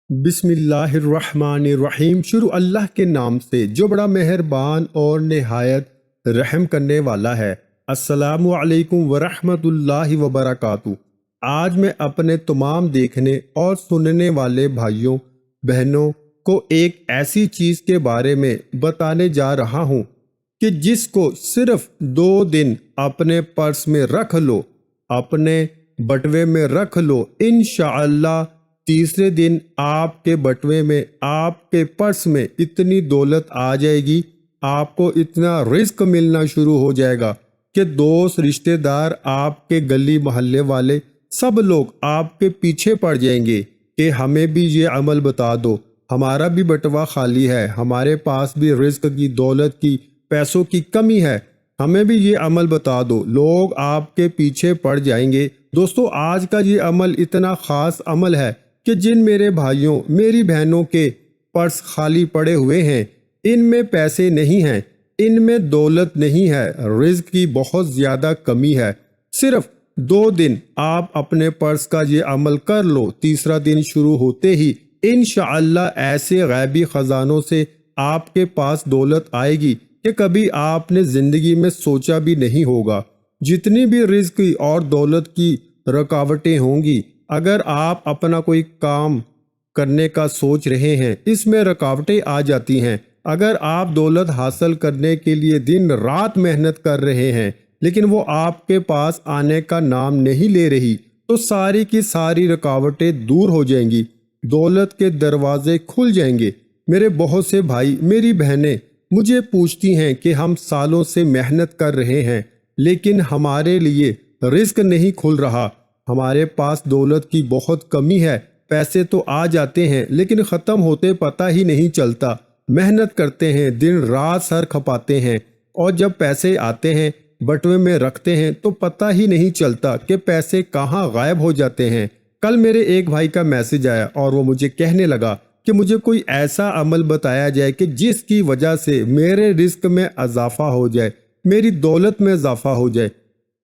بسم اللہ الرحمن الرحیم۔ شروع اللہ کے نام سے جو بڑا مہربان اور نہایت رحم کرنے والا ہے۔ السلام علیکم ورحمۃ اللہ وبرکاتہ۔ آج میں اپنے تمام دیکھنے اور سننے والے بھائیوں بہنوں کو ایک ایسی چیز کے بارے میں بتانے جا رہا ہوں کہ جس کو صرف 2 دن اپنے پرس میں رکھ لو، اپنے بٹوے میں رکھ لو، انشاءاللہ تیسرے دن آپ کے بٹوے میں، آپ کے پرس میں اتنی دولت آ جائے گی، آپ کو اتنا رزق ملنا شروع ہو جائے گا کہ دوست، رشتہ دار، آپ کے گلی محلے والے سب لوگ آپ کے پیچھے پڑ جائیں گے کہ ہمیں بھی یہ عمل بتا دو، ہمارا بھی بٹوا خالی ہے، ہمارے پاس بھی رزق کی، دولت کی، پیسوں کی کمی ہے، ہمیں بھی یہ عمل بتا دو۔ لوگ آپ کے پیچھے پڑ جائیں گے۔ دوستو، آج کا یہ عمل اتنا خاص عمل ہے کہ جن میرے بھائیوں، میری بہنوں کے پرس خالی پڑے ہوئے ہیں، ان میں پیسے نہیں ہیں، ان میں دولت نہیں ہے، رزق کی بہت زیادہ کمی ہے، صرف 2 دن آپ اپنے پرس کا یہ عمل کر لو، تیسرا دن شروع ہوتے ہی انشاءاللہ ایسے غیبی خزانوں سے آپ کے پاس دولت آئے گی کہ کبھی آپ نے زندگی میں سوچا بھی نہیں ہوگا۔ جتنی بھی رزق کی اور دولت کی رکاوٹیں ہوں گی، اگر آپ اپنا کوئی کام کرنے کا سوچ رہے ہیں، اس میں رکاوٹیں آ جاتی ہیں۔ اگر آپ دولت حاصل کرنے کے لیے دن رات محنت کر رہے ہیں لیکن وہ آپ کے پاس آنے کا نام نہیں لے رہی، تو ساری کی ساری رکاوٹیں دور ہو جائیں گی، دولت کے دروازے کھل جائیں گے۔ میرے بہت سے بھائی، میری بہنیں مجھے پوچھتی ہیں کہ ہم سالوں سے محنت کر رہے ہیں لیکن ہمارے لیے رزق نہیں کھل رہا، ہمارے پاس دولت کی بہت کمی ہے، پیسے تو آ جاتے ہیں لیکن ختم ہوتے پتہ ہی نہیں چلتا، محنت کرتے ہیں، دن رات سر کھپاتے ہیں، اور جب پیسے آتے ہیں، بٹوے میں رکھتے ہیں تو پتہ ہی نہیں چلتا کہ پیسے کہاں غائب ہو جاتے ہیں۔ کل میرے ایک بھائی کا میسج آیا اور وہ مجھے کہنے لگا کہ مجھے کوئی ایسا عمل بتایا جائے کہ جس کی وجہ سے میرے رزق میں اضافہ ہو جائے، میری دولت میں اضافہ ہو جائے۔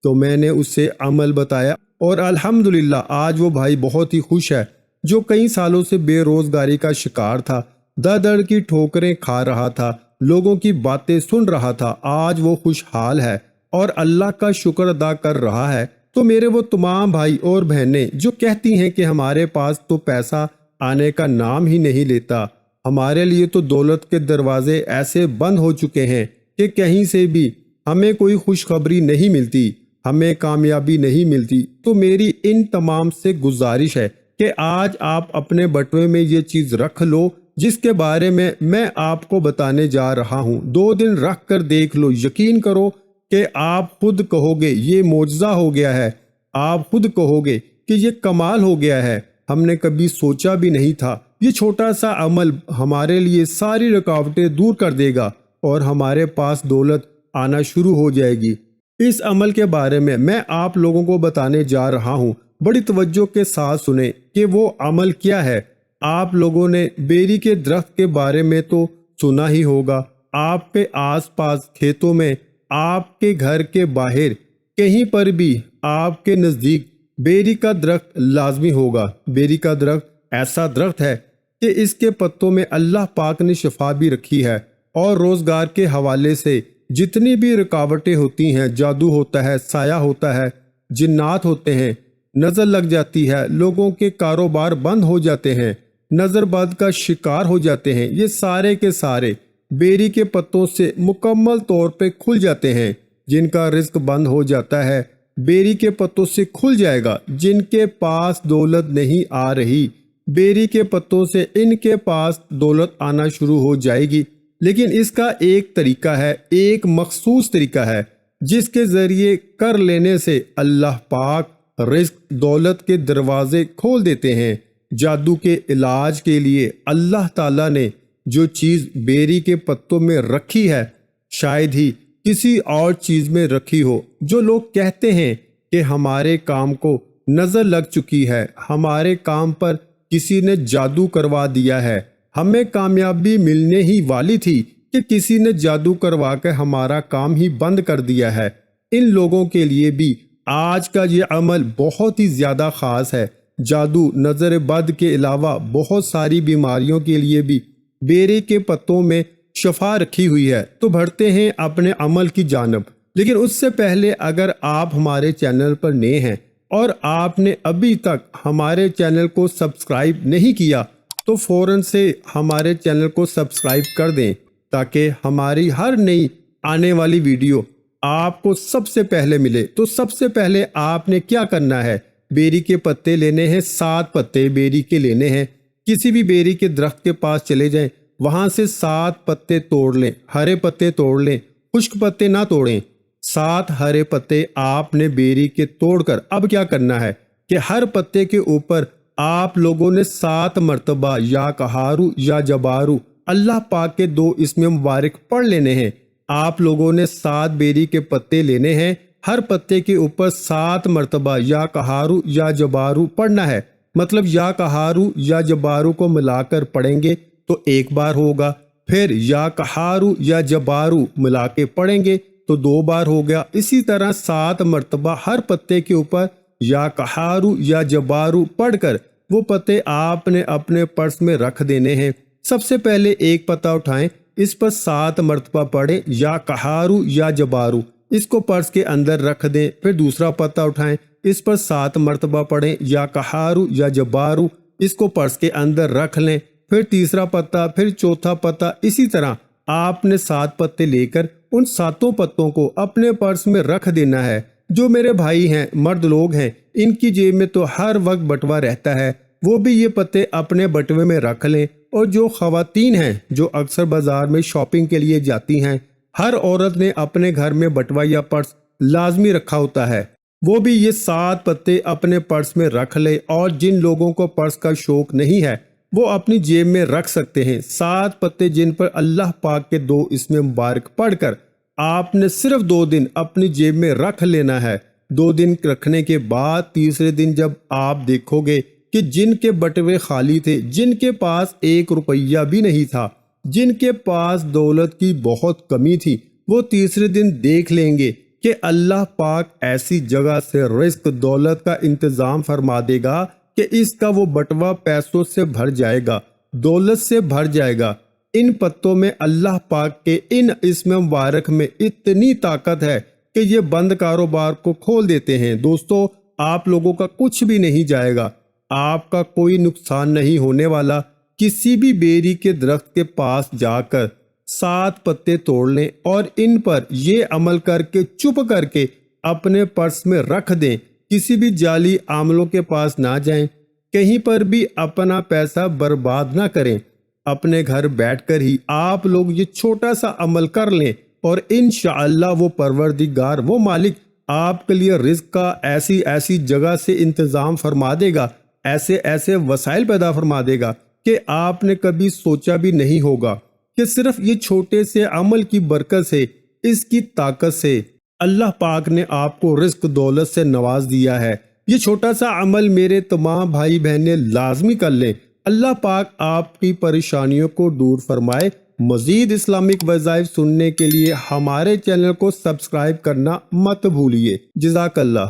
تو میں نے اس سے عمل بتایا اور الحمدللہ آج وہ بھائی بہت ہی خوش ہے، جو کئی سالوں سے بے روزگاری کا شکار تھا، دڑ دڑ کی ٹھوکریں کھا رہا تھا، لوگوں کی باتیں سن رہا تھا، آج وہ خوشحال ہے اور اللہ کا شکر ادا کر رہا ہے۔ تو میرے وہ تمام بھائی اور بہنیں جو کہتی ہیں کہ ہمارے پاس تو پیسہ آنے کا نام ہی نہیں لیتا، ہمارے لیے تو دولت کے دروازے ایسے بند ہو چکے ہیں کہ کہیں سے بھی ہمیں کوئی خوشخبری نہیں ملتی، ہمیں کامیابی نہیں ملتی، تو میری ان تمام سے گزارش ہے کہ آج آپ اپنے بٹوے میں یہ چیز رکھ لو جس کے بارے میں آپ کو بتانے جا رہا ہوں۔ 2 دن رکھ کر دیکھ لو، یقین کرو کہ آپ خود کہو گے یہ معجزہ ہو گیا ہے، آپ خود کہو گے کہ یہ کمال ہو گیا ہے، ہم نے کبھی سوچا بھی نہیں تھا۔ یہ چھوٹا سا عمل ہمارے لیے ساری رکاوٹیں دور کر دے گا اور ہمارے پاس دولت آنا شروع ہو جائے گی۔ اس عمل کے بارے میں آپ لوگوں کو بتانے جا رہا ہوں، بڑی توجہ کے ساتھ سنیں کہ وہ عمل کیا ہے۔ آپ لوگوں نے بیری کے درخت کے بارے میں تو سنا ہی ہوگا، آپ کے آس پاس کھیتوں میں، آپ کے گھر کے باہر، کہیں پر بھی آپ کے نزدیک بیری کا درخت لازمی ہوگا۔ بیری کا درخت ایسا درخت ہے کہ اس کے پتوں میں اللہ پاک نے شفا بھی رکھی ہے، اور روزگار کے حوالے سے جتنی بھی رکاوٹیں ہوتی ہیں، جادو ہوتا ہے، سایہ ہوتا ہے، جنات ہوتے ہیں، نظر لگ جاتی ہے، لوگوں کے کاروبار بند ہو جاتے ہیں، نظر بد کا شکار ہو جاتے ہیں، یہ سارے کے سارے بیری کے پتوں سے مکمل طور پہ کھل جاتے ہیں۔ جن کا رزق بند ہو جاتا ہے، بیری کے پتوں سے کھل جائے گا۔ جن کے پاس دولت نہیں آ رہی، بیری کے پتوں سے ان کے پاس دولت آنا شروع ہو جائے گی۔ لیکن اس کا ایک طریقہ ہے، ایک مخصوص طریقہ ہے جس کے ذریعے کر لینے سے اللہ پاک رزق، دولت کے دروازے کھول دیتے ہیں۔ جادو کے علاج کے لیے اللہ تعالیٰ نے جو چیز بیری کے پتوں میں رکھی ہے، شاید ہی کسی اور چیز میں رکھی ہو۔ جو لوگ کہتے ہیں کہ ہمارے کام کو نظر لگ چکی ہے، ہمارے کام پر کسی نے جادو کروا دیا ہے، ہمیں کامیابی ملنے ہی والی تھی کہ کسی نے جادو کروا کے ہمارا کام ہی بند کر دیا ہے، ان لوگوں کے لیے بھی آج کا یہ عمل بہت ہی زیادہ خاص ہے۔ جادو، نظر بد کے علاوہ بہت ساری بیماریوں کے لیے بھی بیری کے پتوں میں شفا رکھی ہوئی ہے۔ تو بڑھتے ہیں اپنے عمل کی جانب، لیکن اس سے پہلے اگر آپ ہمارے چینل پر نئے ہیں اور آپ نے ابھی تک ہمارے چینل کو سبسکرائب نہیں کیا تو فوراً سے ہمارے چینل کو سبسکرائب کر دیں تاکہ ہماری ہر نئی آنے والی ویڈیو آپ کو سب سے پہلے ملے۔ تو سب سے پہلے آپ نے کیا کرنا ہے، بیری کے پتے لینے ہیں، 7 پتے بیری کے لینے ہیں۔ کسی بھی بیری کے درخت کے پاس چلے جائیں، وہاں سے 7 پتے توڑ لیں، ہرے پتے توڑ لیں، خشک پتے نہ توڑیں۔ 7 ہرے پتے آپ نے بیری کے توڑ کر اب کیا کرنا ہے کہ ہر پتے کے اوپر آپ لوگوں نے 7 مرتبہ یا قہارو یا جبارو اللہ پاک کے 2 اسم مبارک پڑھ لینے ہیں۔ آپ لوگوں نے 7 بیری کے پتے لینے ہیں، ہر پتے کے اوپر 7 مرتبہ یا قہارو یا جبارو پڑھنا ہے۔ مطلب یا قہارو یا جبارو کو ملا کر پڑھیں گے تو 1 بار ہوگا، پھر یا قہارو یا جبارو ملا کے پڑھیں گے تو 2 بار ہو گیا۔ اسی طرح 7 مرتبہ ہر پتے کے اوپر یا قہارو یا جبارو پڑھ کر وہ پتے آپ نے اپنے پرس میں رکھ دینے ہیں۔ سب سے پہلے ایک پتا اٹھائیں، اس پر 7 مرتبہ پڑھیں یا قہارو یا جبارو، اس کو پرس کے اندر رکھ دیں۔ پھر دوسرا پتا اٹھائیں، اس پر 7 مرتبہ پڑھیں یا قہارو یا جبارو، اس کو پرس کے اندر رکھ لیں۔ پھر تیسرا پتا، پھر چوتھا پتا، اسی طرح آپ نے 7 پتے لے کر ان 7 پتوں کو اپنے پرس میں رکھ دینا ہے۔ جو میرے بھائی ہیں، مرد لوگ ہیں، ان کی جیب میں تو ہر وقت بٹوا رہتا ہے، وہ بھی یہ پتے اپنے بٹوے میں رکھ لیں۔ اور جو خواتین ہیں جو اکثر بازار میں شاپنگ کے لیے جاتی ہیں، ہر عورت نے اپنے گھر میں بٹوا یا پرس لازمی رکھا ہوتا ہے، وہ بھی یہ 7 پتے اپنے پرس میں رکھ لے۔ اور جن لوگوں کو پرس کا شوق نہیں ہے وہ اپنی جیب میں رکھ سکتے ہیں 7 پتے، جن پر اللہ پاک کے 2 اسم مبارک پڑھ کر آپ نے صرف 2 دن اپنی جیب میں رکھ لینا ہے۔ 2 دن رکھنے کے بعد تیسرے دن جب آپ دیکھو گے کہ جن کے بٹوے خالی تھے، جن کے پاس 1 روپیہ بھی نہیں تھا، جن کے پاس دولت کی بہت کمی تھی، وہ تیسرے دن دیکھ لیں گے کہ اللہ پاک ایسی جگہ سے رزق دولت کا انتظام فرما دے گا کہ اس کا وہ بٹوا پیسوں سے بھر جائے گا، دولت سے بھر جائے گا۔ ان پتوں میں اللہ پاک کے ان اسم مبارک میں اتنی طاقت ہے کہ یہ بند کاروبار کو کھول دیتے ہیں۔ دوستو، آپ لوگوں کا کچھ بھی نہیں جائے گا، آپ کا کوئی نقصان نہیں ہونے والا۔ کسی بھی بیری کے درخت کے پاس جا کر 7 پتے توڑ لیں اور ان پر یہ عمل کر کے چپ کر کے اپنے پرس میں رکھ دیں۔ کسی بھی جعلی عاملوں کے پاس نہ جائیں، کہیں پر بھی اپنا پیسہ برباد نہ کریں۔ اپنے گھر بیٹھ کر ہی آپ لوگ یہ چھوٹا سا عمل کر لیں اور انشاءاللہ وہ پروردگار، وہ مالک آپ کے لیے رزق کا ایسی ایسی جگہ سے انتظام فرما دے گا، ایسے ایسے وسائل پیدا فرما دے گا کہ آپ نے کبھی سوچا بھی نہیں ہوگا کہ صرف یہ چھوٹے سے عمل کی برکت سے، اس کی طاقت سے اللہ پاک نے آپ کو رزق دولت سے نواز دیا ہے۔ یہ چھوٹا سا عمل میرے تمام بھائی بہنیں لازمی کر لیں۔ اللہ پاک آپ کی پریشانیوں کو دور فرمائے۔ مزید اسلامک وظائف سننے کے لیے ہمارے چینل کو سبسکرائب کرنا مت بھولیے۔ جزاک اللہ۔